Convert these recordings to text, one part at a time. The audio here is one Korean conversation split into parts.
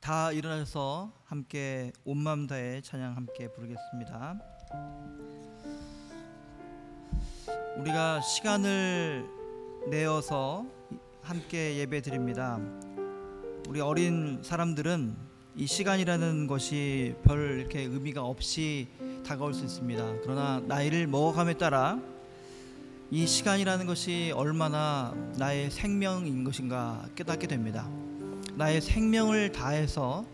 다 일어나셔서 함께 온 마음 다해 찬양 함께 부르겠습니다. 우리가 시간을 내어서 함께 예배 드립니다. 우리 어린 사람들은 이 시간이라는 것이 별 이렇게 의미가 없이 다가올 수 있습니다. 그러나 나이를 먹어감에 따라 이 시간이라는 것이 얼마나 나의 생명인 것인가 깨닫게 됩니다. 나의 생명을 다해서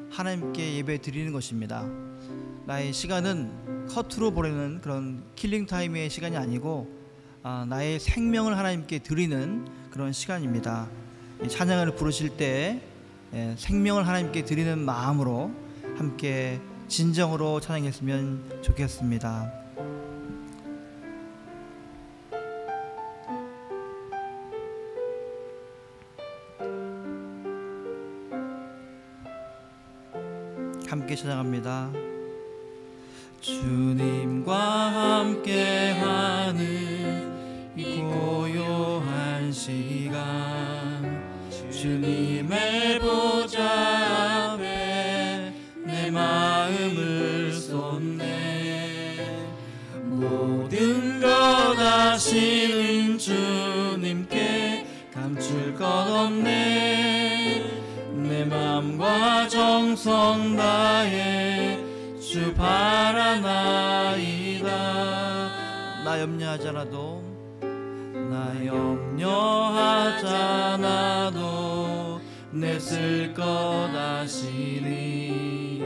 하나님께 예배 드리는 것입니다. 나의 시간은 커트로 보내는 그런 킬링타임의 시간이 아니고 나의 생명을 하나님께 드리는 그런 시간입니다. 찬양을 부르실 때 생명을 하나님께 드리는 마음으로 함께 진정으로 찬양했으면 좋겠습니다. 함께 찬양합니다. 주님과 함께하는 이 고요한 시간, 주님의 보좌 앞에 내 마음을 쏟네. 모든 것 아시는 주님께 감출 것 없네. 내 맘과 정성 다해 주 바라나이다. 나 염려하잖아도, 나 염려하잖아도 내 쓸 것 아시니.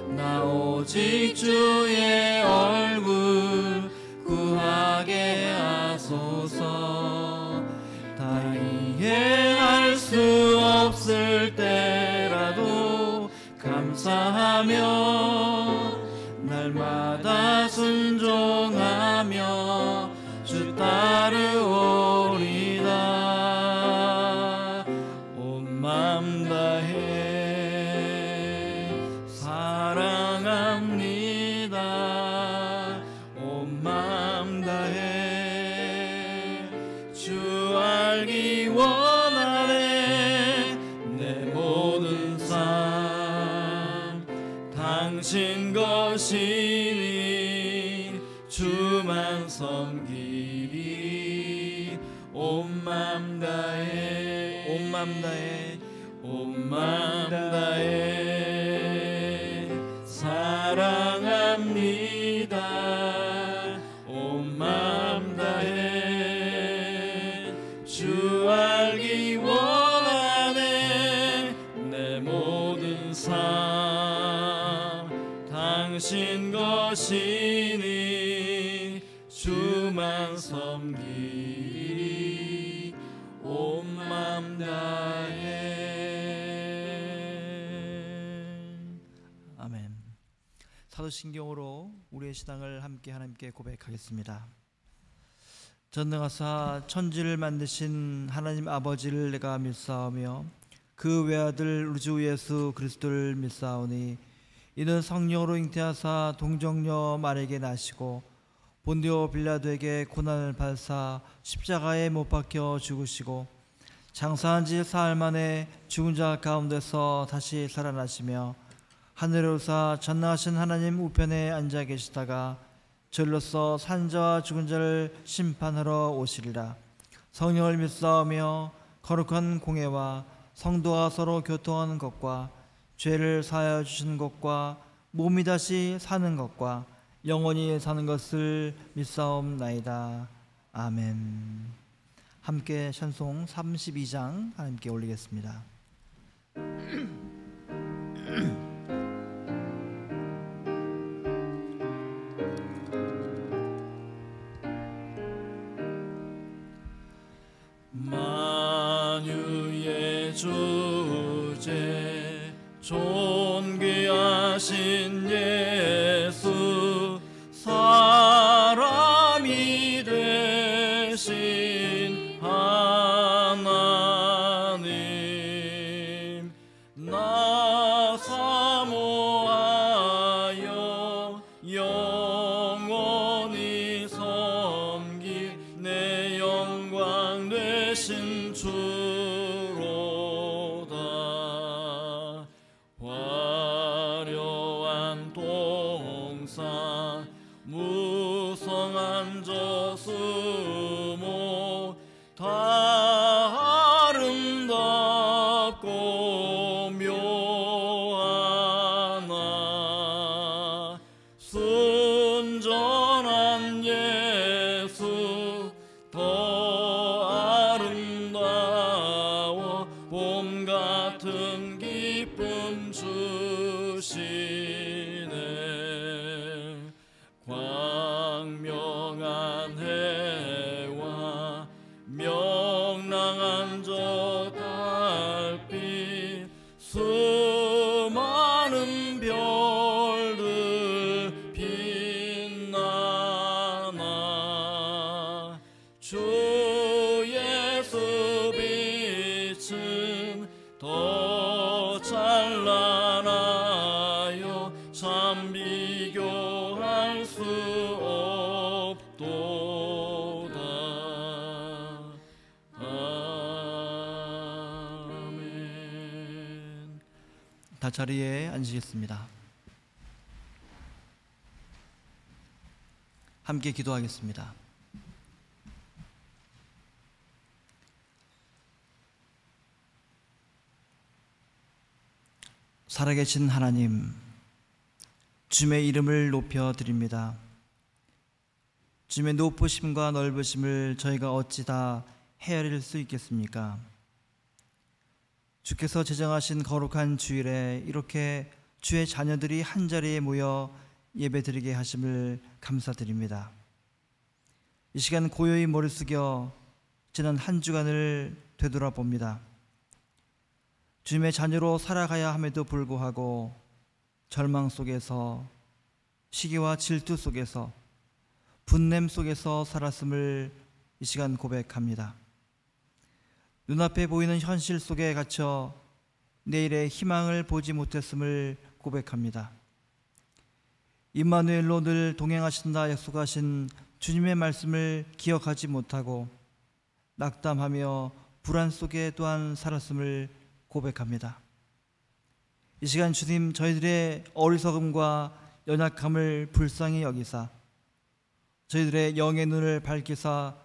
나 오직 주의 얼굴 구하게 하소서. 다 이해할 수 없을 때라도 감사하며 날마다 순종하며 주 따르오리다. 온 맘 다해 사랑합니다. 온 맘 다해 주 알기 원하네. 내 모든 삶 당신 것이니 주만 섬기리. 온 맘 다해, 온 맘 다해, 온 맘 다해 사랑합니다. 온 맘 다해 주 알기 원하네. 내 모든 삶 당신 것이니 주만 섬기리. 온 맘 다해. 아멘. 사도신경으로 우리의 신앙을 함께 하나님께 고백하겠습니다. 전능하사 천지를 만드신 하나님 아버지를 내가 믿사오며 그 외아들 우리 주 예수 그리스도를 믿사오니, 이는 성령으로 잉태하사 동정녀 마리아에게 나시고 본디오 빌라도에게 고난을 받사 십자가에 못 박혀 죽으시고 장사한 지 사흘 만에 죽은 자 가운데서 다시 살아나시며 하늘에 오르사 전능하신 하나님 우편에 앉아 계시다가 절로서 산 자와 죽은 자를 심판하러 오시리라. 성령을 믿사오며 거룩한 공예와 성도와 서로 교통하는 것과 죄를 사하여 주시는 것과 몸이 다시 사는 것과 영원히 사는 것을 믿사옵나이다. 아멘. 함께 찬송 32장 하나님께 올리겠습니다. 만유의 주제 존귀하신 예수, 사람이 되신 하나님, 나 사모하여 영원히 섬길 내 영광 되신 주로다. 하나여 참 비교할 수 없도다. 아멘. 다 자리에 앉으시겠습니다. 함께 기도하겠습니다. 살아계신 하나님, 주님의 이름을 높여드립니다. 주님의 높으심과 넓으심을 저희가 어찌 다 헤아릴 수 있겠습니까? 주께서 제정하신 거룩한 주일에 이렇게 주의 자녀들이 한자리에 모여 예배드리게 하심을 감사드립니다. 이 시간 고요히 머리 숙여 지난 한 주간을 되돌아봅니다. 주님의 자녀로 살아가야 함에도 불구하고 절망 속에서, 시기와 질투 속에서, 분냄 속에서 살았음을 이 시간 고백합니다. 눈앞에 보이는 현실 속에 갇혀 내일의 희망을 보지 못했음을 고백합니다. 임마누엘로 늘 동행하신다 약속하신 주님의 말씀을 기억하지 못하고 낙담하며 불안 속에 또한 살았음을 고백합니다. 이 시간 주님, 저희들의 어리석음과 연약함을 불쌍히 여기사 저희들의 영의 눈을 밝히사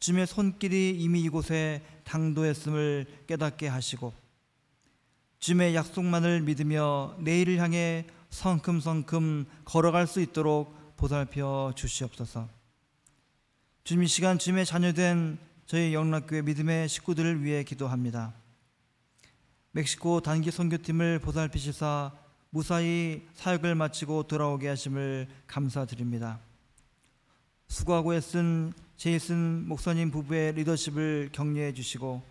주님의 손길이 이미 이곳에 당도했음을 깨닫게 하시고 주님의 약속만을 믿으며 내일을 향해 성큼성큼 걸어갈 수 있도록 보살펴 주시옵소서. 주님, 이 시간 주님의 자녀된 저희 영락교회 믿음의 식구들을 위해 기도합니다. 멕시코 단기 선교팀을 보살피시사 무사히 사역을 마치고 돌아오게 하심을 감사드립니다. 수고하고 애쓴 제이슨 목사님 부부의 리더십을 격려해 주시고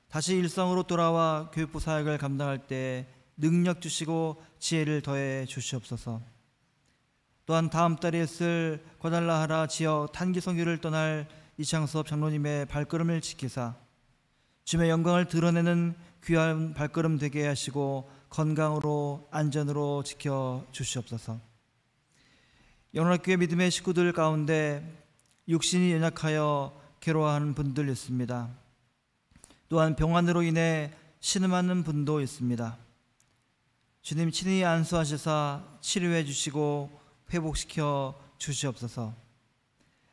다시 일상으로 돌아와 교육부 사역을 감당할 때 능력 주시고 지혜를 더해 주시옵소서. 또한 다음 달에 있을 과달라하라 지역 단기 선교를 떠날 이창섭 장로님의 발걸음을 지키사 주님의 영광을 드러내는 귀한 발걸음 되게 하시고 건강으로 안전으로 지켜 주시옵소서. 영락교회 믿음의 식구들 가운데 육신이 연약하여 괴로워하는 분들 있습니다. 또한 병환으로 인해 신음하는 분도 있습니다. 주님, 친히 안수하시사 치료해 주시고 회복시켜 주시옵소서.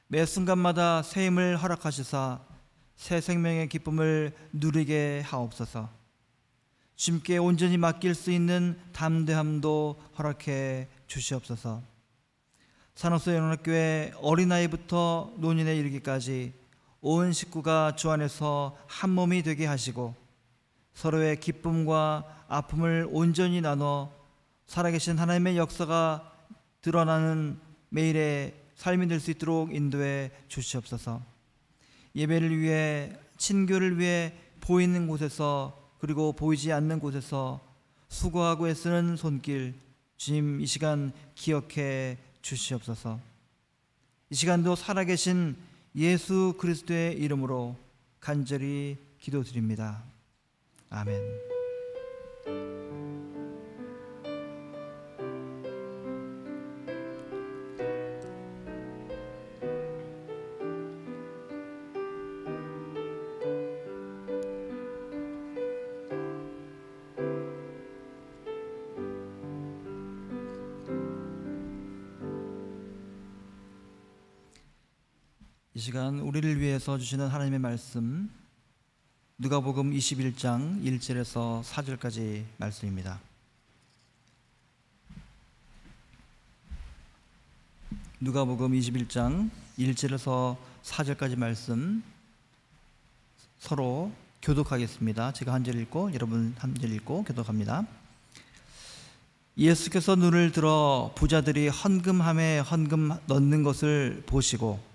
매 순간마다 새 힘을 허락하시사 새 생명의 기쁨을 누리게 하옵소서. 주님께 온전히 맡길 수 있는 담대함도 허락해 주시옵소서. 산호소 영락교회 어린아이부터 노년에 이르기까지 온 식구가 주 안에서 한 몸이 되게 하시고 서로의 기쁨과 아픔을 온전히 나눠 살아계신 하나님의 역사가 드러나는 매일의 삶이 될 수 있도록 인도해 주시옵소서. 예배를 위해, 친교를 위해 보이는 곳에서 그리고 보이지 않는 곳에서 수고하고 애쓰는 손길, 주님 이 시간 기억해 주시옵소서. 이 시간도 살아계신 예수 그리스도의 이름으로 간절히 기도드립니다. 아멘. 이 시간 우리를 위해서 주시는 하나님의 말씀, 누가복음 21장 1절에서 4절까지 말씀입니다. 누가복음 21장 1절에서 4절까지 말씀 서로 교독하겠습니다. 제가 한 절 읽고 여러분 한 절 읽고 교독합니다. 예수께서 눈을 들어 부자들이 헌금함에 헌금 넣는 것을 보시고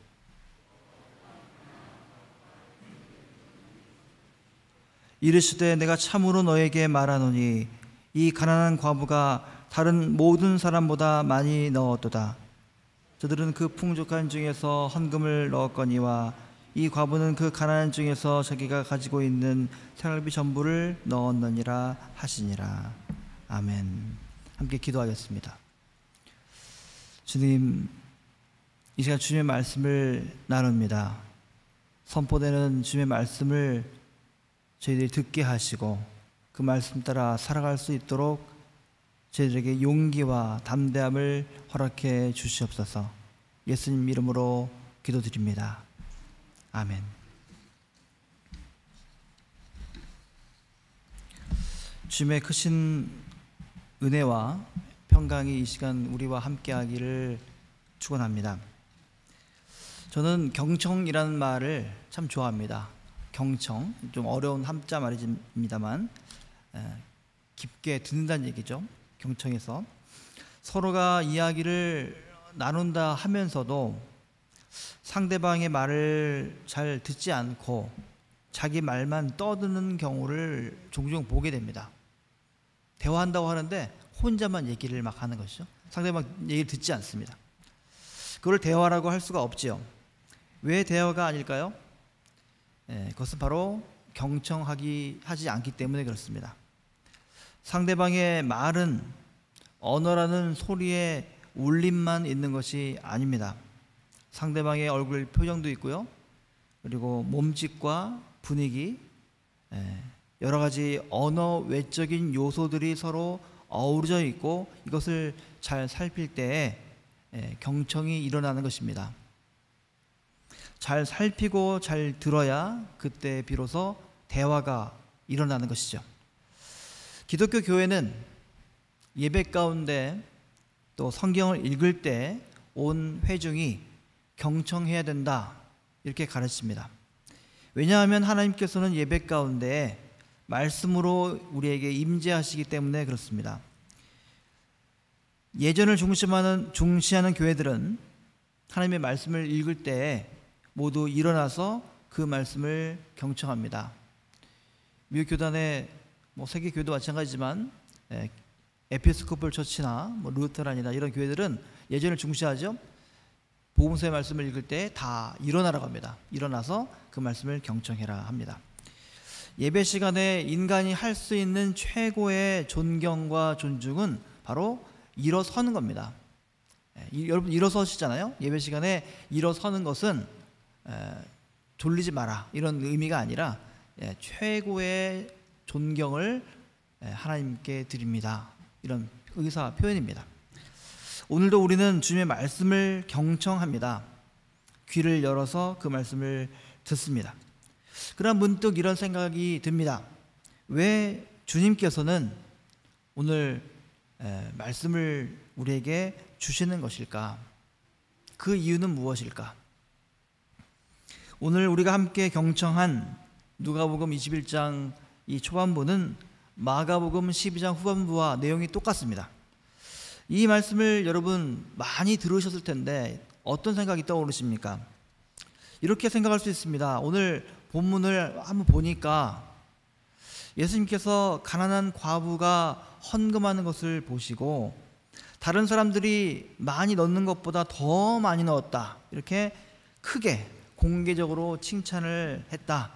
이르시되 내가 참으로 너에게 말하노니 이 가난한 과부가 다른 모든 사람보다 많이 넣었도다. 저들은 그 풍족한 중에서 헌금을 넣었거니와 이 과부는 그 가난한 중에서 자기가 가지고 있는 생활비 전부를 넣었느니라 하시니라. 아멘. 함께 기도하겠습니다. 주님, 이 시간 주님의 말씀을 나눕니다. 선포되는 주님의 말씀을 저희들이 듣게 하시고 그 말씀 따라 살아갈 수 있도록 저희들에게 용기와 담대함을 허락해 주시옵소서. 예수님 이름으로 기도드립니다. 아멘. 주님의 크신 은혜와 평강이 이 시간 우리와 함께하기를 축원합니다. 저는 경청이라는 말을 참 좋아합니다. 경청, 좀 어려운 한자 말입니다만 깊게 듣는다는 얘기죠. 경청에서 서로가 이야기를 나눈다 하면서도 상대방의 말을 잘 듣지 않고 자기 말만 떠드는 경우를 종종 보게 됩니다. 대화한다고 하는데 혼자만 얘기를 막 하는 것이죠. 상대방 얘기를 듣지 않습니다. 그걸 대화라고 할 수가 없지요. 왜 대화가 아닐까요? 그것은 바로 경청하지 않기 때문에 그렇습니다. 상대방의 말은 언어라는 소리에 울림만 있는 것이 아닙니다. 상대방의 얼굴 표정도 있고요. 그리고 몸짓과 분위기, 여러 가지 언어 외적인 요소들이 서로 어우러져 있고 이것을 잘 살필 때에 경청이 일어나는 것입니다. 잘 살피고 잘 들어야 그때 비로소 대화가 일어나는 것이죠. 기독교 교회는 예배 가운데 또 성경을 읽을 때 온 회중이 경청해야 된다 이렇게 가르칩니다. 왜냐하면 하나님께서는 예배 가운데 말씀으로 우리에게 임재하시기 때문에 그렇습니다. 예전을 중시하는 교회들은 하나님의 말씀을 읽을 때 모두 일어나서 그 말씀을 경청합니다. 미국 교단의 세계 교회도 마찬가지지만 에피스코폴 처치나 루테란이나 이런 교회들은 예전을 중시하죠. 복음서의 말씀을 읽을 때 다 일어나라고 합니다. 일어나서 그 말씀을 경청해라 합니다. 예배 시간에 인간이 할 수 있는 최고의 존경과 존중은 바로 일어서는 겁니다. 여러분 일어서시잖아요. 예배 시간에 일어서는 것은 졸리지 마라 이런 의미가 아니라 최고의 존경을 하나님께 드립니다. 이런 의사 표현입니다. 오늘도 우리는 주님의 말씀을 경청합니다. 귀를 열어서 그 말씀을 듣습니다. 그러나 문득 이런 생각이 듭니다. 왜 주님께서는 오늘 말씀을 우리에게 주시는 것일까? 그 이유는 무엇일까? 오늘 우리가 함께 경청한 누가복음 21장 이 초반부는 마가복음 12장 후반부와 내용이 똑같습니다. 이 말씀을 여러분 많이 들으셨을 텐데 어떤 생각이 떠오르십니까? 이렇게 생각할 수 있습니다. 오늘 본문을 한번 보니까 예수님께서 가난한 과부가 헌금하는 것을 보시고 다른 사람들이 많이 넣는 것보다 더 많이 넣었다 이렇게 크게 공개적으로 칭찬을 했다.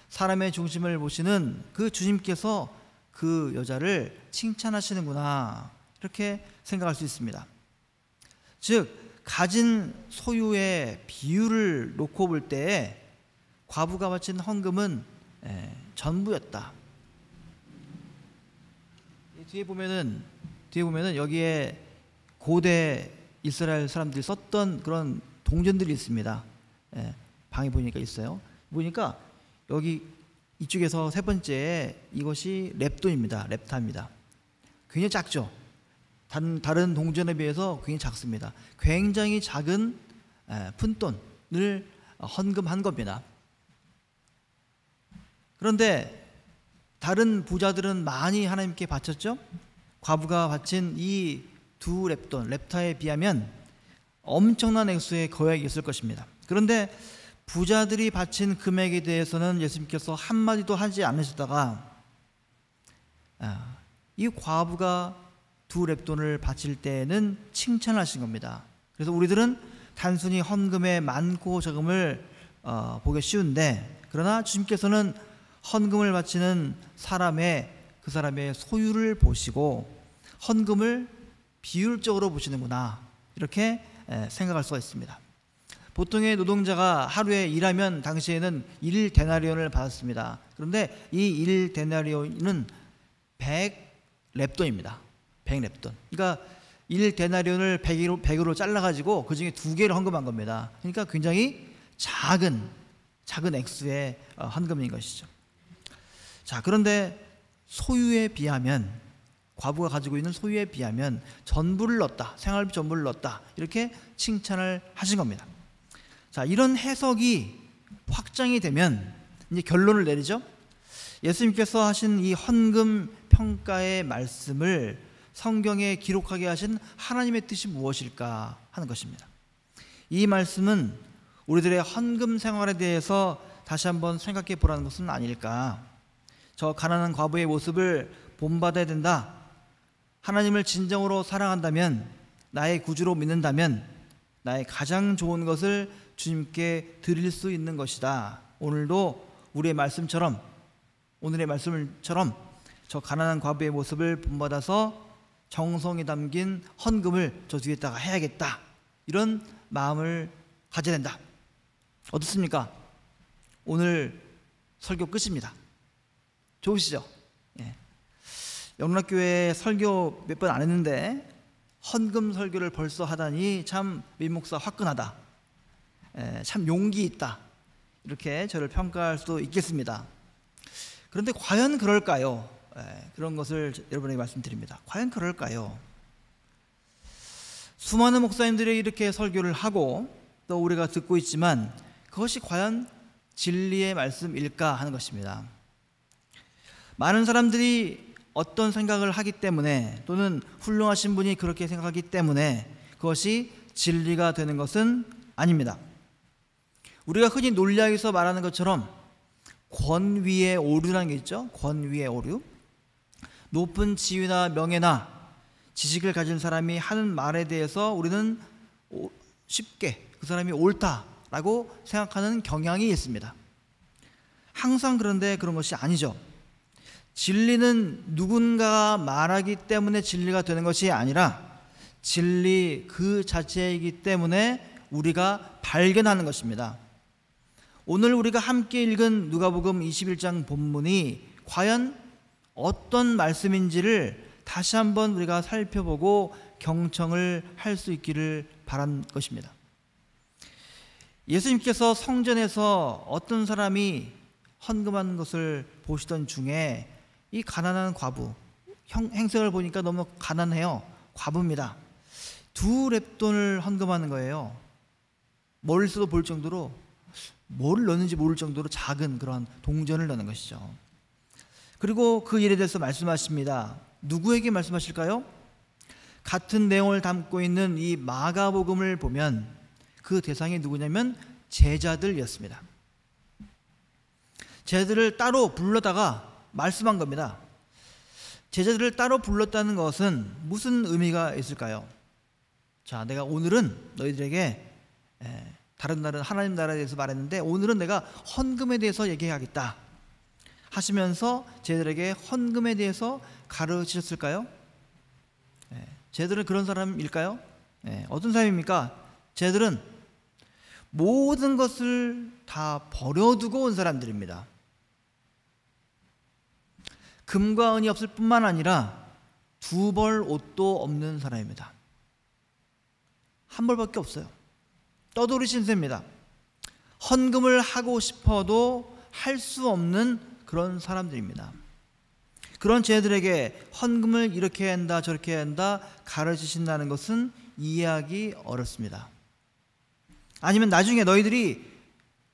사람의 중심을 보시는 그 주님께서 그 여자를 칭찬하시는구나 이렇게 생각할 수 있습니다. 즉 가진 소유의 비율을 놓고 볼 때 과부가 바친 헌금은 전부였다. 뒤에 보면은 여기에 고대 이스라엘 사람들이 썼던 그런 동전들이 있습니다. 방에 보니까 있어요. 보니까 여기 이쪽에서 세 번째 이것이 렙돈입니다. 렙타입니다. 굉장히 작죠. 다른 동전에 비해서 굉장히 작습니다. 굉장히 작은 푼돈을 헌금한 겁니다. 그런데 다른 부자들은 많이 하나님께 바쳤죠. 과부가 바친 이 두 렙돈, 렙타에 비하면 엄청난 액수의 거액이 있을 것입니다. 그런데 부자들이 바친 금액에 대해서는 예수님께서 한마디도 하지 않으시다가 이 과부가 두 렙돈을 바칠 때에는 칭찬하신 겁니다. 그래서 우리들은 단순히 헌금의 많고 적음을 보기 쉬운데 그러나 주님께서는 헌금을 바치는 사람의 그 그 사람의 소유를 보시고 헌금을 비율적으로 보시는구나, 이렇게 생각할 수가 있습니다. 보통의 노동자가 하루에 일하면 당시에는 1데나리온을 받았습니다. 그런데 이 1데나리온은 100렙돈입니다. 100렙돈. 그러니까 1데나리온을 100으로 잘라가지고 그 중에 2개를 헌금한 겁니다. 그러니까 굉장히 작은 액수의 헌금인 것이죠. 자, 그런데 소유에 비하면, 과부가 가지고 있는 소유에 비하면 전부를 넣었다, 생활비 전부를 넣었다, 이렇게 칭찬을 하신 겁니다. 자, 이런 해석이 확장이 되면 이제 결론을 내리죠. 예수님께서 하신 이 헌금 평가의 말씀을 성경에 기록하게 하신 하나님의 뜻이 무엇일까 하는 것입니다. 이 말씀은 우리들의 헌금 생활에 대해서 다시 한번 생각해 보라는 것은 아닐까. 저 가난한 과부의 모습을 본받아야 된다, 하나님을 진정으로 사랑한다면, 나의 구주로 믿는다면 나의 가장 좋은 것을 주님께 드릴 수 있는 것이다. 오늘도 오늘의 말씀처럼 저 가난한 과부의 모습을 본받아서 정성이 담긴 헌금을 저 뒤에다가 해야겠다, 이런 마음을 가져야 된다. 어떻습니까? 오늘 설교 끝입니다. 좋으시죠? 예. 영락교회 설교 몇 번 안 했는데 헌금 설교를 벌써 하다니 참 민목사 화끈하다, 참 용기 있다, 이렇게 저를 평가할 수도 있겠습니다. 그런데 과연 그럴까요? 그런 것을 여러분에게 말씀드립니다. 과연 그럴까요? 수많은 목사님들이 이렇게 설교를 하고 또 우리가 듣고 있지만 그것이 과연 진리의 말씀일까 하는 것입니다. 많은 사람들이 어떤 생각을 하기 때문에, 또는 훌륭하신 분이 그렇게 생각하기 때문에 그것이 진리가 되는 것은 아닙니다. 우리가 흔히 논리학에서 말하는 것처럼 권위의 오류라는 게 있죠. 권위의 오류. 높은 지위나 명예나 지식을 가진 사람이 하는 말에 대해서 우리는 쉽게 그 사람이 옳다라고 생각하는 경향이 있습니다. 항상 그런데 그런 것이 아니죠. 진리는 누군가가 말하기 때문에 진리가 되는 것이 아니라 진리 그 자체이기 때문에 우리가 발견하는 것입니다. 오늘 우리가 함께 읽은 누가복음 21장 본문이 과연 어떤 말씀인지를 다시 한번 우리가 살펴보고 경청을 할 수 있기를 바란 것입니다. 예수님께서 성전에서 어떤 사람이 헌금하는 것을 보시던 중에 이 가난한 과부, 행색을 보니까 너무 가난해요. 과부입니다. 2렙돈을 헌금하는 거예요. 멀리서도 볼 정도로, 뭘 넣는지 모를 정도로 작은 그런 동전을 넣는 것이죠. 그리고 그 일에 대해서 말씀하십니다. 누구에게 말씀하실까요? 같은 내용을 담고 있는 이 마가복음을 보면 그 대상이 누구냐면 제자들이었습니다. 제자들을 따로 불러다가 말씀한 겁니다. 제자들을 따로 불렀다는 것은 무슨 의미가 있을까요? 자, 내가 오늘은 너희들에게 다른 날은 하나님 나라에 대해서 말했는데 오늘은 내가 헌금에 대해서 얘기하겠다 하시면서 제자들에게 헌금에 대해서 가르치셨을까요? 제자들은 그런 사람일까요? 어떤 사람입니까? 제자들은 모든 것을 다 버려두고 온 사람들입니다. 금과 은이 없을 뿐만 아니라 2벌 옷도 없는 사람입니다. 1벌밖에 없어요. 떠돌이 신세입니다. 헌금을 하고 싶어도 할 수 없는 그런 사람들입니다. 그런 제자들에게 헌금을 이렇게 해야 한다 저렇게 해야 한다 가르치신다는 것은 이해하기 어렵습니다. 아니면 나중에 너희들이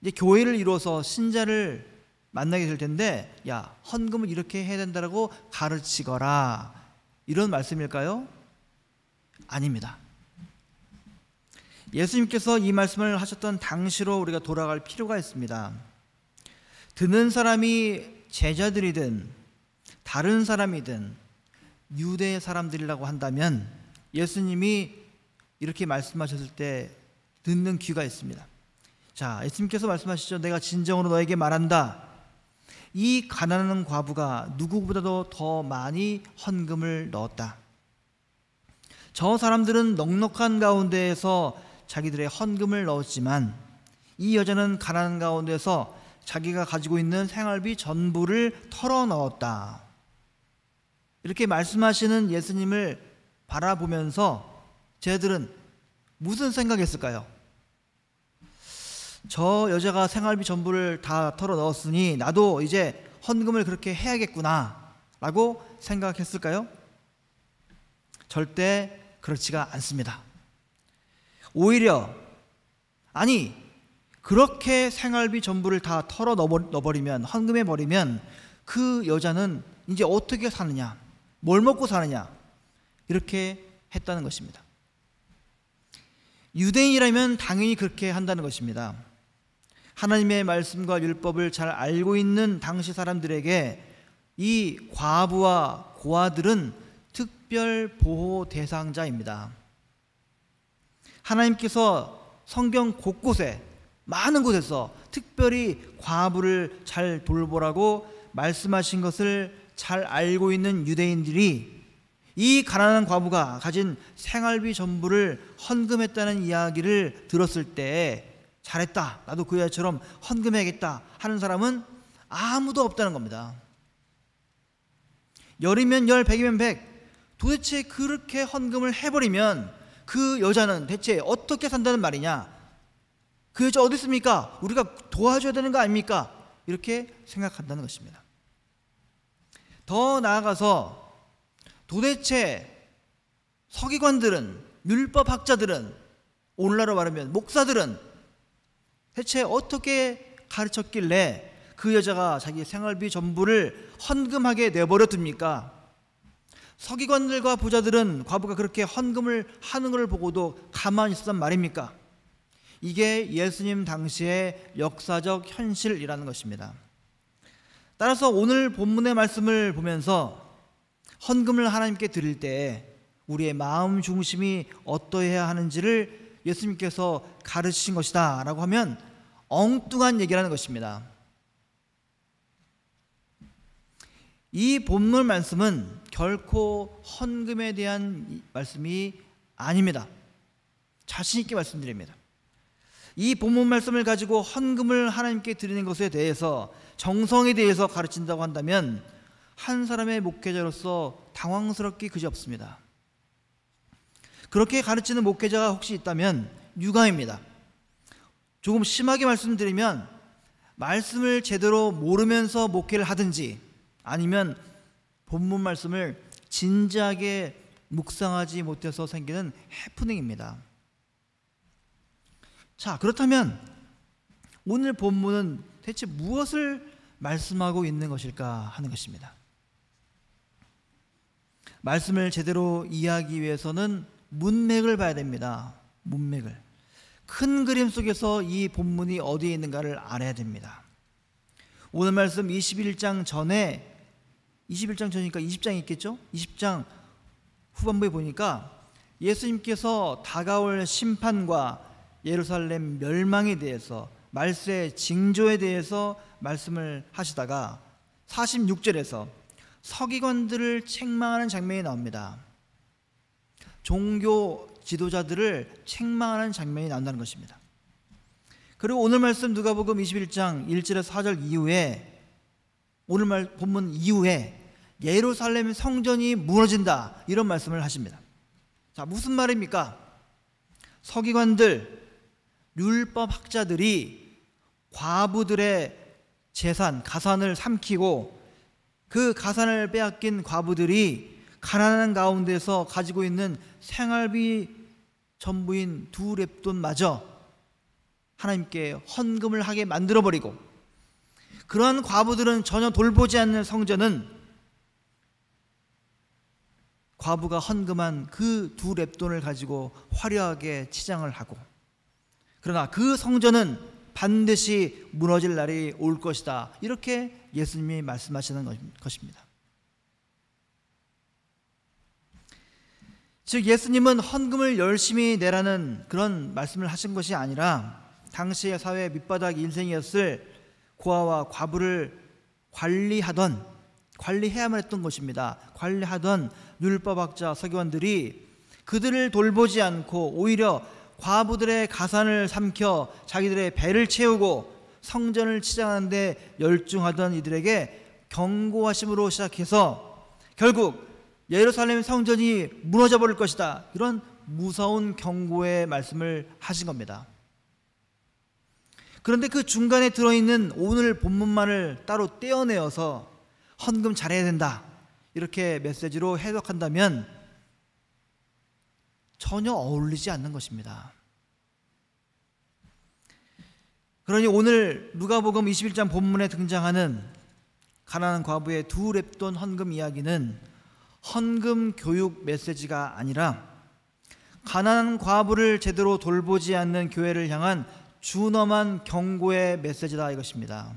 이제 교회를 이루어서 신자를 만나게 될 텐데 야, 헌금을 이렇게 해야 된다라고 가르치거라, 이런 말씀일까요? 아닙니다. 예수님께서 이 말씀을 하셨던 당시로 우리가 돌아갈 필요가 있습니다. 듣는 사람이 제자들이든 다른 사람이든 유대 사람들이라고 한다면 예수님이 이렇게 말씀하셨을 때 듣는 귀가 있습니다. 자, 예수님께서 말씀하시죠. 내가 진정으로 너에게 말한다. 이 가난한 과부가 누구보다도 더 많이 헌금을 넣었다. 저 사람들은 넉넉한 가운데에서 자기들의 헌금을 넣었지만 이 여자는 가난한 가운데서 자기가 가지고 있는 생활비 전부를 털어 넣었다. 이렇게 말씀하시는 예수님을 바라보면서 쟤들은 무슨 생각했을까요? 저 여자가 생활비 전부를 다 털어 넣었으니 나도 이제 헌금을 그렇게 해야겠구나 라고 생각했을까요? 절대 그렇지가 않습니다. 오히려 아니 그렇게 생활비 전부를 다 털어 넣어버리면, 헌금해버리면 그 여자는 이제 어떻게 사느냐, 뭘 먹고 사느냐, 이렇게 했다는 것입니다. 유대인이라면 당연히 그렇게 한다는 것입니다. 하나님의 말씀과 율법을 잘 알고 있는 당시 사람들에게 이 과부와 고아들은 특별 보호 대상자입니다. 하나님께서 성경 곳곳에, 많은 곳에서 특별히 과부를 잘 돌보라고 말씀하신 것을 잘 알고 있는 유대인들이 이 가난한 과부가 가진 생활비 전부를 헌금했다는 이야기를 들었을 때 잘했다, 나도 그 여자처럼 헌금해야겠다 하는 사람은 아무도 없다는 겁니다. 열이면 열, 백이면 백. 도대체 그렇게 헌금을 해버리면 그 여자는 대체 어떻게 산다는 말이냐, 그 여자 어디 있습니까? 우리가 도와줘야 되는 거 아닙니까? 이렇게 생각한다는 것입니다. 더 나아가서 도대체 서기관들은, 율법학자들은, 오늘날로 말하면 목사들은 대체 어떻게 가르쳤길래 그 여자가 자기 생활비 전부를 헌금하게 내버려둡니까? 서기관들과 부자들은 과부가 그렇게 헌금을 하는 것을 보고도 가만히 있었단 말입니까? 이게 예수님 당시의 역사적 현실이라는 것입니다. 따라서 오늘 본문의 말씀을 보면서 헌금을 하나님께 드릴 때 우리의 마음 중심이 어떠해야 하는지를 예수님께서 가르치신 것이다 라고 하면 엉뚱한 얘기라는 것입니다. 이 본문 말씀은 결코 헌금에 대한 말씀이 아닙니다. 자신 있게 말씀드립니다. 이 본문 말씀을 가지고 헌금을 하나님께 드리는 것에 대해서, 정성에 대해서 가르친다고 한다면 한 사람의 목회자로서 당황스럽기 그지없습니다. 그렇게 가르치는 목회자가 혹시 있다면 유감입니다. 조금 심하게 말씀드리면 말씀을 제대로 모르면서 목회를 하든지 아니면 본문 말씀을 진지하게 묵상하지 못해서 생기는 해프닝입니다. 자, 그렇다면 오늘 본문은 대체 무엇을 말씀하고 있는 것일까 하는 것입니다. 말씀을 제대로 이해하기 위해서는 문맥을 봐야 됩니다. 문맥을. 큰 그림 속에서 이 본문이 어디에 있는가를 알아야 됩니다. 오늘 말씀 21장 전에, 21장 전이니까 20장이 있겠죠? 20장 후반부에 보니까 예수님께서 다가올 심판과 예루살렘 멸망에 대해서, 말세 징조에 대해서 말씀을 하시다가 46절에서 서기관들을 책망하는 장면이 나옵니다. 종교 지도자들을 책망하는 장면이 나온다는 것입니다. 그리고 오늘 말씀 누가복음 21장 1절에서 4절 이후에, 오늘 본문 이후에 예루살렘 성전이 무너진다, 이런 말씀을 하십니다. 자, 무슨 말입니까? 서기관들, 율법학자들이 과부들의 재산, 가산을 삼키고 그 가산을 빼앗긴 과부들이 가난한 가운데서 가지고 있는 생활비 전부인 2렙돈마저 하나님께 헌금을 하게 만들어버리고, 그러한 과부들은 전혀 돌보지 않는 성전은 과부가 헌금한 그 2렙돈을 가지고 화려하게 치장을 하고, 그러나 그 성전은 반드시 무너질 날이 올 것이다, 이렇게 예수님이 말씀하시는 것입니다. 즉 예수님은 헌금을 열심히 내라는 그런 말씀을 하신 것이 아니라 당시의 사회 밑바닥 인생이었을 고아와 관리해야만 했던 것입니다. 관리하던 율법학자 서기관들이 그들을 돌보지 않고 오히려 과부들의 가산을 삼켜 자기들의 배를 채우고 성전을 치장하는 데 열중하던 이들에게 경고하심으로 시작해서 결국 예루살렘 성전이 무너져 버릴 것이다, 이런 무서운 경고의 말씀을 하신 겁니다. 그런데 그 중간에 들어있는 오늘 본문만을 따로 떼어내어서 헌금 잘해야 된다, 이렇게 메시지로 해석한다면 전혀 어울리지 않는 것입니다. 그러니 오늘 누가복음 21장 본문에 등장하는 가난한 과부의 두 렙돈 헌금 이야기는 헌금 교육 메시지가 아니라 가난한 과부를 제대로 돌보지 않는 교회를 향한 준엄한 경고의 메시지다, 이것입니다.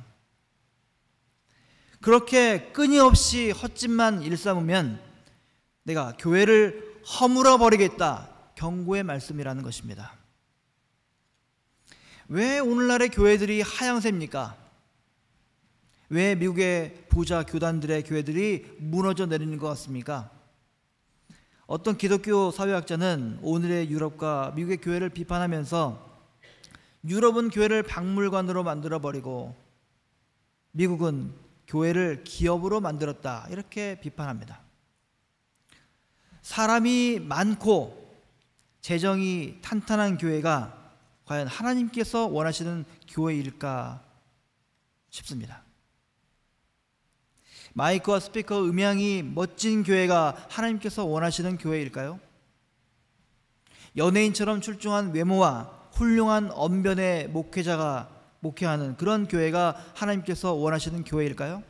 그렇게 끊임없이 헛짓만 일삼으면 내가 교회를 허물어 버리겠다, 경고의 말씀이라는 것입니다. 왜 오늘날의 교회들이 하향세입니까? 왜 미국의 부자 교단들의 교회들이 무너져 내리는 것 같습니까? 어떤 기독교 사회학자는 오늘의 유럽과 미국의 교회를 비판하면서 유럽은 교회를 박물관으로 만들어버리고 미국은 교회를 기업으로 만들었다, 이렇게 비판합니다. 사람이 많고 재정이 탄탄한 교회가 과연 하나님께서 원하시는 교회일까 싶습니다. 마이크와 스피커, 음향이 멋진 교회가 하나님께서 원하시는 교회일까요? 연예인처럼 출중한 외모와 훌륭한 언변의 목회자가 목회하는 그런 교회가 하나님께서 원하시는 교회일까요?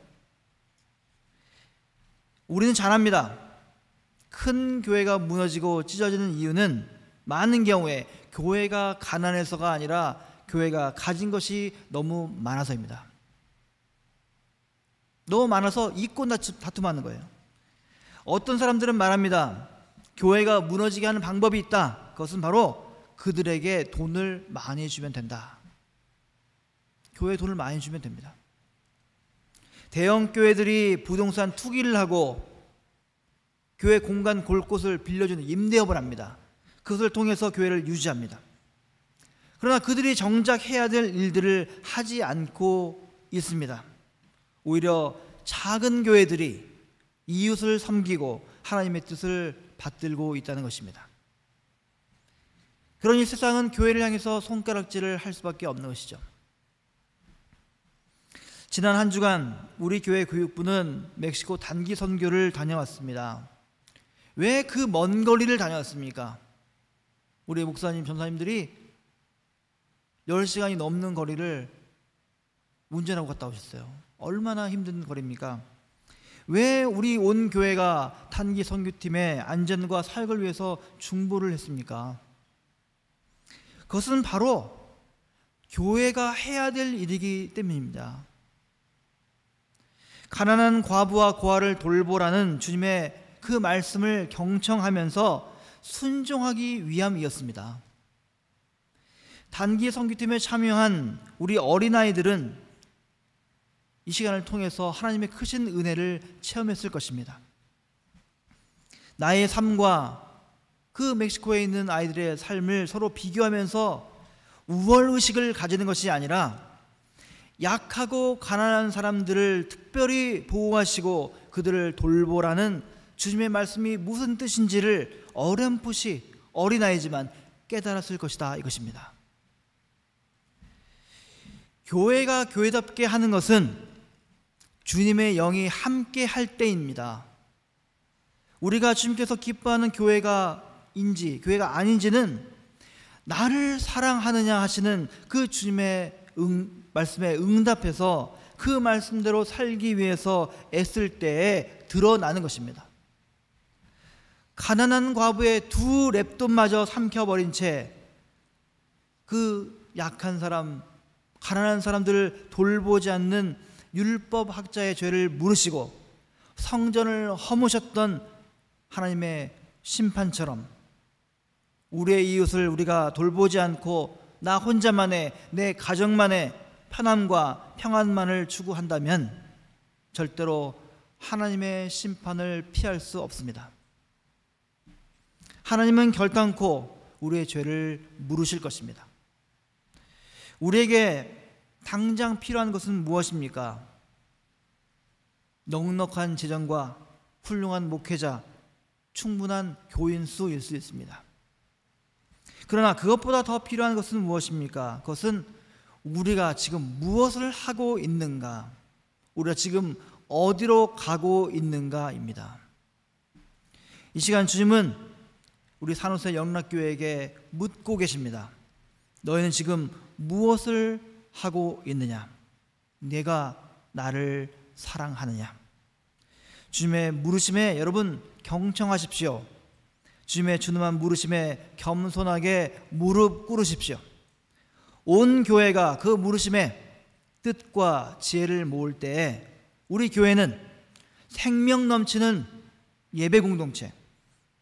우리는 잘 압니다. 큰 교회가 무너지고 찢어지는 이유는 많은 경우에 교회가 가난해서가 아니라 교회가 가진 것이 너무 많아서입니다. 너무 많아서 이권 다툼하는 거예요. 어떤 사람들은 말합니다. 교회가 무너지게 하는 방법이 있다. 그것은 바로 그들에게 돈을 많이 주면 된다. 교회에 돈을 많이 주면 됩니다. 대형 교회들이 부동산 투기를 하고 교회 공간 곳곳을 빌려주는 임대업을 합니다. 그것을 통해서 교회를 유지합니다. 그러나 그들이 정작 해야 될 일들을 하지 않고 있습니다. 오히려 작은 교회들이 이웃을 섬기고 하나님의 뜻을 받들고 있다는 것입니다. 그러니 세상은 교회를 향해서 손가락질을 할 수밖에 없는 것이죠. 지난 한 주간 우리 교회 교육부는 멕시코 단기 선교를 다녀왔습니다. 왜 그 먼 거리를 다녀왔습니까? 우리 목사님, 전사님들이 10시간이 넘는 거리를 운전하고 갔다 오셨어요. 얼마나 힘든 거리입니까? 왜 우리 온 교회가 단기 선교팀의 안전과 사역을 위해서 중보를 했습니까? 그것은 바로 교회가 해야 될 일이기 때문입니다. 가난한 과부와 고아를 돌보라는 주님의 그 말씀을 경청하면서 순종하기 위함이었습니다. 단기 선교팀에 참여한 우리 어린아이들은 이 시간을 통해서 하나님의 크신 은혜를 체험했을 것입니다. 나의 삶과 그 멕시코에 있는 아이들의 삶을 서로 비교하면서 우월의식을 가지는 것이 아니라 약하고 가난한 사람들을 특별히 보호하시고 그들을 돌보라는 주님의 말씀이 무슨 뜻인지를 어렴풋이 어린아이지만 깨달았을 것이다, 이것입니다. 교회가 교회답게 하는 것은 주님의 영이 함께 할 때입니다. 우리가 주님께서 기뻐하는 교회가인지 교회가 아닌지는 나를 사랑하느냐 하시는 그 주님의 말씀에 응답해서 그 말씀대로 살기 위해서 애쓸 때에 드러나는 것입니다. 가난한 과부의 두 렙돈마저 삼켜버린 채 그 약한 사람, 가난한 사람들을 돌보지 않는 율법학자의 죄를 물으시고 성전을 허무셨던 하나님의 심판처럼 우리의 이웃을 우리가 돌보지 않고 나 혼자만의, 내 가정만의 편함과 평안만을 추구한다면 절대로 하나님의 심판을 피할 수 없습니다. 하나님은 결단코 우리의 죄를 물으실 것입니다. 우리에게 당장 필요한 것은 무엇입니까? 넉넉한 재정과 훌륭한 목회자, 충분한 교인 수일 수 있습니다. 그러나 그것보다 더 필요한 것은 무엇입니까? 그것은 우리가 지금 무엇을 하고 있는가, 우리가 지금 어디로 가고 있는가입니다. 이 시간 주님은 우리 산호세 영락교회에게 묻고 계십니다. 너희는 지금 무엇을 하고 있느냐? 내가 나를 사랑하느냐? 주님의 물으심에 여러분 경청하십시오. 주님의 준엄한 물으심에 겸손하게 무릎 꿇으십시오. 온 교회가 그 물으심에 뜻과 지혜를 모을 때에 우리 교회는 생명 넘치는 예배 공동체,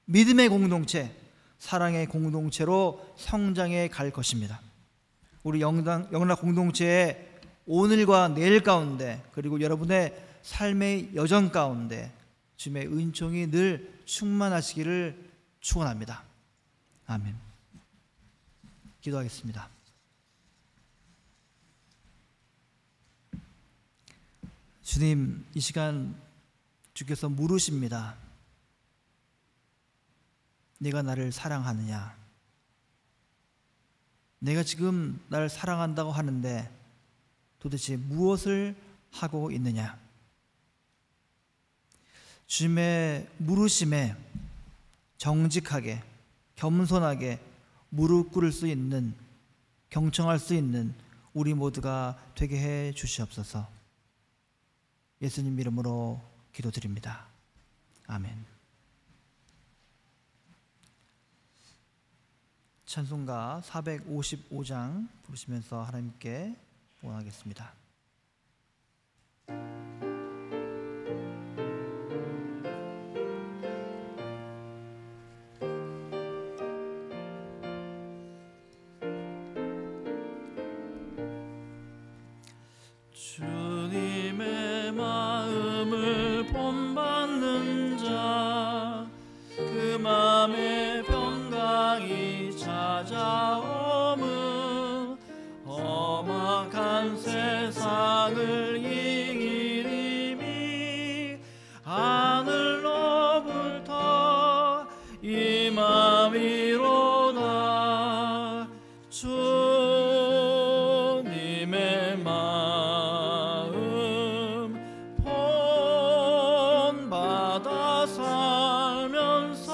믿음의 공동체, 사랑의 공동체로 성장해 갈 것입니다. 우리 영락 공동체의 오늘과 내일 가운데, 그리고 여러분의 삶의 여정 가운데 주님의 은총이 늘 충만하시기를 축원합니다. 아멘. 기도하겠습니다. 주님, 이 시간 주께서 물으십니다. 네가 나를 사랑하느냐? 내가 지금 나를 사랑한다고 하는데 도대체 무엇을 하고 있느냐? 주님의 물으심에 정직하게, 겸손하게 무릎 꿇을 수 있는, 경청할 수 있는 우리 모두가 되게 해 주시옵소서. 예수님 이름으로 기도드립니다. 아멘. 찬송가 455장 부르시면서 하나님께 원하겠습니다. 주님의 마음을 본받는 자, 그 마음에 평강이 찾아오면 험악한 세상을 이기리니 하늘로부터 임함이로다. 주님의 마음 본받아 살면서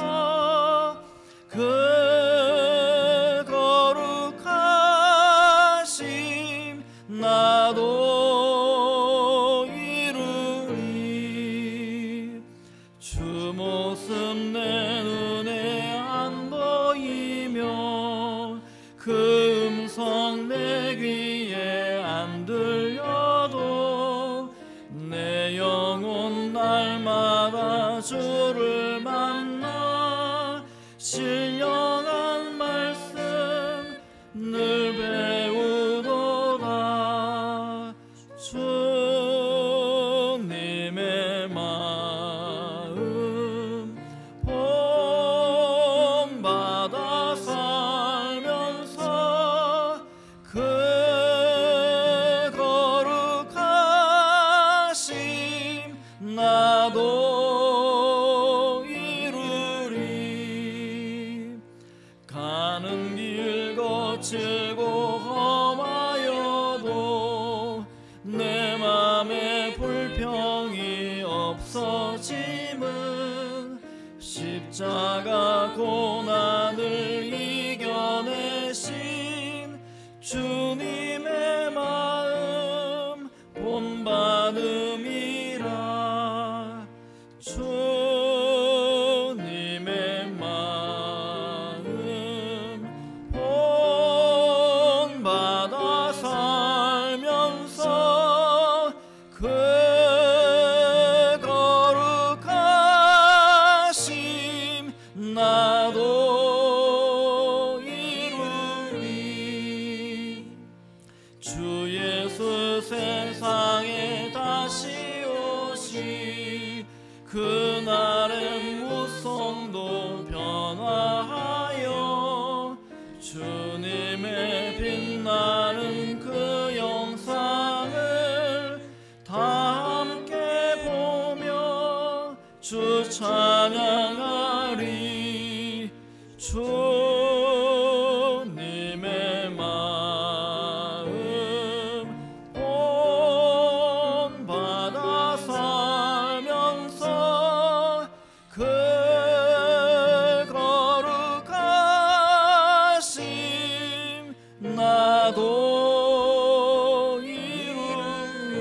그 거룩하심 나도 이루리. 주 모습 내 눈에 안 보이며 그 음성 내 귀에 안 들려도 내 영혼 날마다 주를 만나 신령한 말씀 늘 배우도다. 주님의 마음 본받아 살면서 그 거룩하심 나도 이루리. 가는 길 거칠고 험하여도 내 맘에 불평이 없어짐은 십자가 고난을 이겨내신 주님의 마음 본받음이라. 주님의 마음 본받아 살면서 그 거룩하심 나도 이루리. 주 예수 세상에 다시 주님의 마음 본받아 살면서 그 거룩하심 나도 이루리.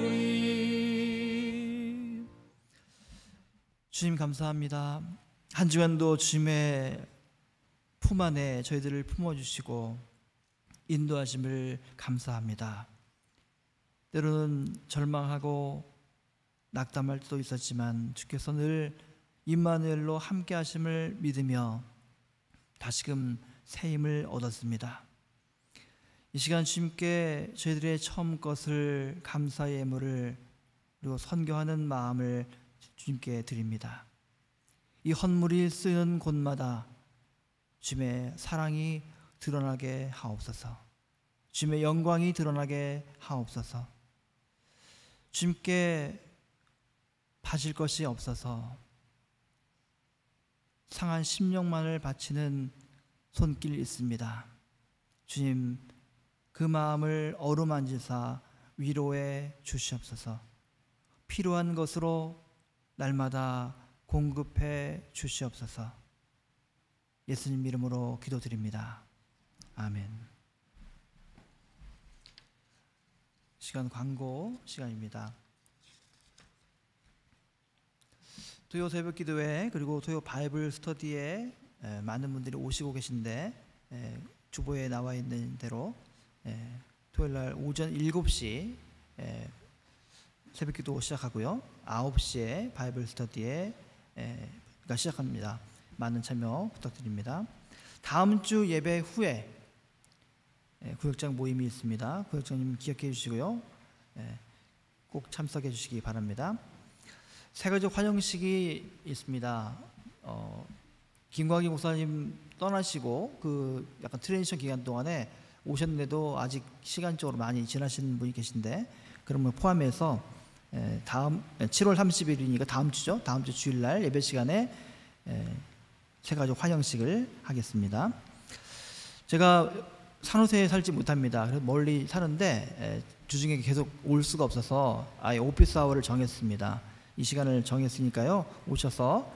주님 감사합니다. 한 주간도 주님의 품 안에 저희들을 품어주시고 인도하심을 감사합니다. 때로는 절망하고 낙담할 때도 있었지만 주께서 늘 임마누엘로 함께 하심을 믿으며 다시금 새 힘을 얻었습니다. 이 시간 주님께 저희들의 처음 것을 감사의 예물을 그리고 선교하는 마음을 주님께 드립니다. 이 헌물이 쓰이는 곳마다 주님의 사랑이 드러나게 하옵소서. 주님의 영광이 드러나게 하옵소서. 주님께 바칠 것이 없어서 상한 심령만을 바치는 손길이 있습니다. 주님, 그 마음을 어루만지사 위로해 주시옵소서. 필요한 것으로 날마다 공급해 주시옵소서. 예수님 이름으로 기도드립니다. 아멘. 시간 광고 시간입니다. 토요 새벽 기도회 그리고 토요 바이블 스터디에 많은 분들이 오시고 계신데 주보에 나와 있는 대로 토요일날 오전 7시 새벽 기도 시작하고요. 9시에 바이블 스터디에 시작합니다. 많은 참여 부탁드립니다. 다음 주 예배 후에 구역장 모임이 있습니다. 구역장님 기억해 주시고요. 꼭 참석해 주시기 바랍니다. 세가족 환영식이 있습니다. 김광희 목사님 떠나시고 그 약간 트랜지션 기간 동안에 오셨는데도 아직 시간적으로 많이 지나시는 분이 계신데 그런 걸 포함해서 다음 7월 30일이니까 다음 주죠. 다음 주 주일날 예배 시간에 세가족 환영식을 하겠습니다. 제가 산호세에 살지 못합니다. 그래서 멀리 사는데 주중에 계속 올 수가 없어서 아예 오피스 아워를 정했습니다. 이 시간을 정했으니까요. 오셔서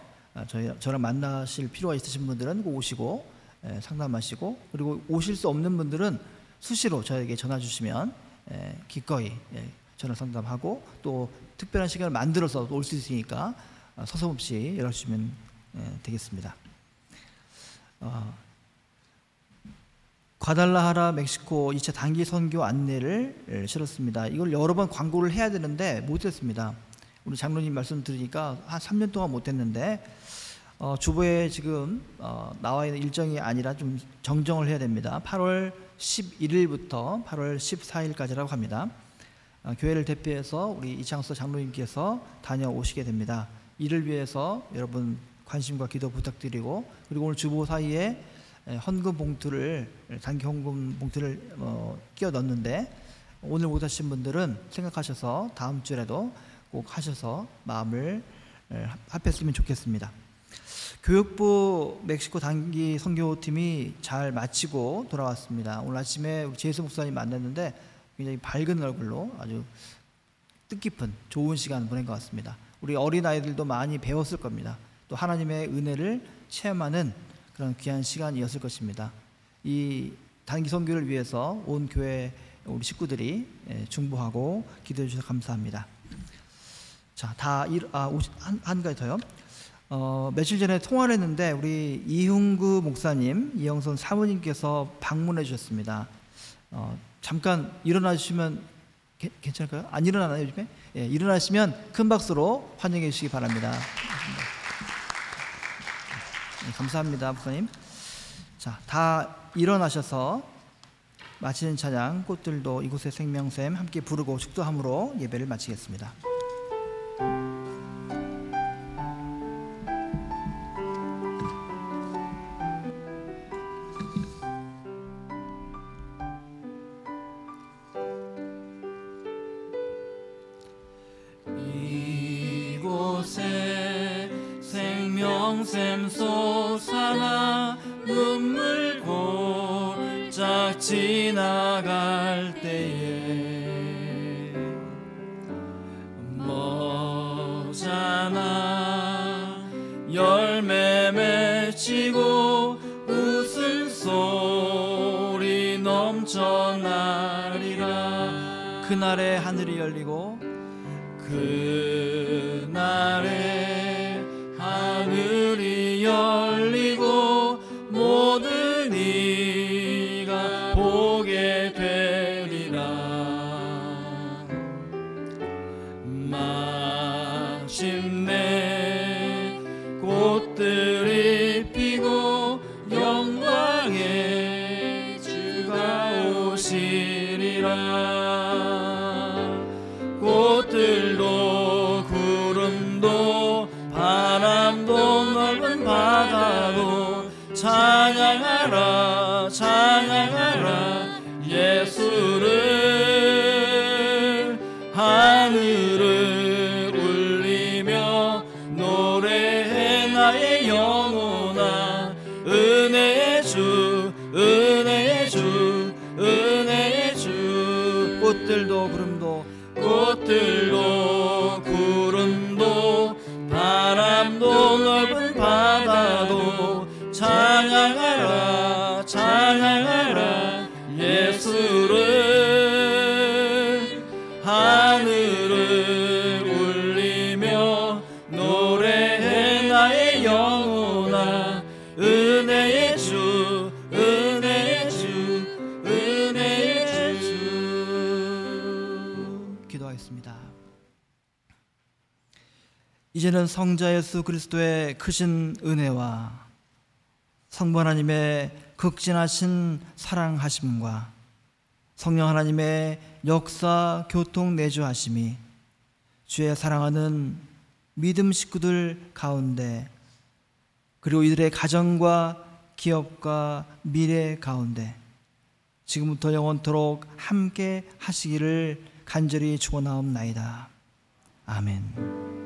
저랑 만나실 필요가 있으신 분들은 꼭 오시고 상담하시고, 그리고 오실 수 없는 분들은 수시로 저에게 전화 주시면 기꺼이 전화 상담하고 또 특별한 시간을 만들어서 올 수 있으니까 서슴없이 연락 주시면 되겠습니다. 과달라하라 멕시코 2차 단기 선교 안내를 실었습니다. 이걸 여러 번 광고를 해야 되는데 못했습니다. 우리 장로님 말씀 들으니까 한 3년 동안 못했는데 주보에 지금 나와 있는 일정이 아니라 좀 정정을 해야 됩니다. 8월 11일부터 8월 14일까지라고 합니다. 교회를 대표해서 우리 이창서 장로님께서 다녀오시게 됩니다. 이를 위해서 여러분 관심과 기도 부탁드리고, 그리고 오늘 주보 사이에 헌금 봉투를 단기 헌금 봉투를 끼워 넣었는데 오늘 못 하신 분들은 생각하셔서 다음 주에라도 꼭 하셔서 마음을 합했으면 좋겠습니다. 교육부 멕시코 단기 선교팀이 잘 마치고 돌아왔습니다. 오늘 아침에 우리 제수 목사님 만났는데 굉장히 밝은 얼굴로 아주 뜻깊은 좋은 시간 보낸 것 같습니다. 우리 어린아이들도 많이 배웠을 겁니다. 또 하나님의 은혜를 체험하는 그런 귀한 시간이었을 것입니다. 이 단기 선교를 위해서 온 교회 우리 식구들이 중보하고 기도해 주셔서 감사합니다. 자, 한 가지 더요. 며칠 전에 통화를 했는데 우리 이흥구 목사님, 이영선 사모님께서 방문해 주셨습니다. 잠깐 일어나 주시면 괜찮을까요? 안 일어나나요 요즘에? 예, 일어나시면 큰 박수로 환영해 주시기 바랍니다. 네, 감사합니다 목사님. 자, 다 일어나셔서 마치는 찬양 꽃들도 이곳의 생명샘 함께 부르고 축도함으로 예배를 마치겠습니다. 이곳에 생명샘 솟아나 막 지나갈 때에 머잖아 열매 맺히고 웃음소리 넘쳐나리라. 그날에 하늘이 열리고 그날에 하늘이 열리고 모든 이가 보게 되리라. 마침내 꽃들이 피고 영광의 주가 오시리라. 꽃들도 구름도 바람도 넓은 바다도 찬양하라 찬양하라 예수를. 하늘을 울리며 노래해 나의 영혼아. 은혜의 주 은혜의 주 은혜의 주. 꽃들도 구름도 꽃들도 구름도 바람도 넓은 바다도 찬양하라 찬양하라 예수를. 하늘을 울리며 노래해 나의 영혼아. 은혜의 주 은혜의 주 은혜의 주. 기도하겠습니다. 이제는 성자 예수 그리스도의 크신 은혜와 성부 하나님의 극진하신 사랑하심과 성령 하나님의 역사 교통 내주하심이 주의 사랑하는 믿음 식구들 가운데 그리고 이들의 가정과 기업과 미래 가운데 지금부터 영원토록 함께 하시기를 간절히 축원하옵나이다. 아멘.